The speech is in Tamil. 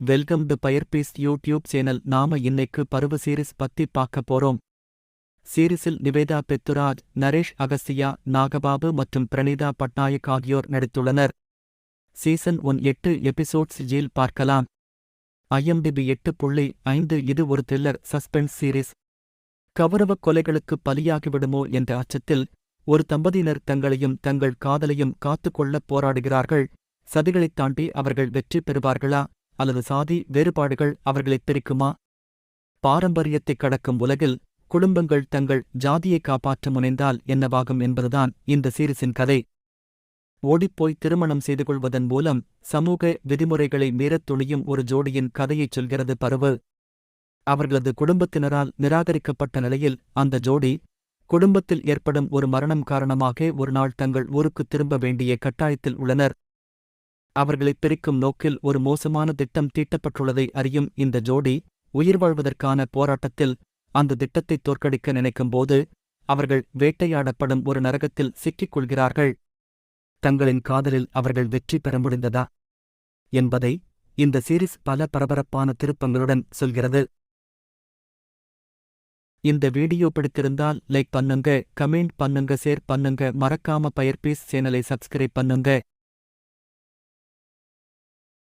Welcome to Firepiece YouTube channel. நாம இன்னைக்கு பருவ சீரிஸ் பத்தி பார்க்க போறோம். சீரிஸில் நிவேதா பெத்துராஜ், நரேஷ் அகஸ்தியா, நாகபாபு மற்றும் பிரணீதா பட்நாயக் ஆகியோர் நடித்துள்ளனர். சீசன் 1 8 எபிசோட்ஸ் ஜீல் பார்க்கலாம். IMDb 8.5. இது ஒரு த்ரில்லர் சஸ்பென்ஸ் சீரிஸ். கௌரவக் கொலைகளுக்கு பலியாகிவிடுமோ என்ற அச்சத்தில் ஒரு தம்பதியினர் தங்களையும் தங்கள் காதலையும் காத்துக்கொள்ளப் போராடுகிறார்கள். சதிகளைத் தாண்டி அவர்கள் வெற்றி பெறுவார்களா அல்லது சாதி வேறுபாடுகள் அவர்களைப் பிரிக்குமா? பாரம்பரியத்தைக் கடக்கும் உலகில் குடும்பங்கள் தங்கள் ஜாதியை காப்பாற்ற முனைந்தால் என்னவாகும் என்பதுதான் இந்த சீரிஸின் கதை. ஓடிப்போய் திருமணம் செய்து கொள்வதன் மூலம் சமூக விதிமுறைகளை மீறத் துணியும் ஒரு ஜோடியின் கதையைச் சொல்கிறது பருவு. அவர்களது குடும்பத்தினரால் நிராகரிக்கப்பட்ட நிலையில் அந்த ஜோடி குடும்பத்தில் ஏற்படும் ஒரு மரணம் காரணமாக ஒருநாள் தங்கள் ஊருக்குத் திரும்ப வேண்டிய கட்டாயத்தில் உள்ளனர். அவர்களைப் பிரிக்கும் நோக்கில் ஒரு மோசமான திட்டம் தீட்டப்பட்டுள்ளதை அறியும் இந்த ஜோடி உயிர் வாழ்வதற்கான போராட்டத்தில் அந்த திட்டத்தை தோற்கடிக்க நினைக்கும்போது அவர்கள் வேட்டையாடப்படும் ஒரு நரகத்தில் சிக்கிக் கொள்கிறார்கள். தங்களின் காதலில் அவர்கள் வெற்றி பெற முடிந்ததா என்பதை இந்த சீரிஸ் பல பரபரப்பான திருப்பங்களுடன் சொல்கிறது. இந்த வீடியோ பிடித்திருந்தால் லைக் பண்ணுங்க, கமெண்ட் பண்ணுங்க, ஷேர் பண்ணுங்க. மறக்காம பயர்பீஸ் சேனலை சப்ஸ்கிரைப் பண்ணுங்க.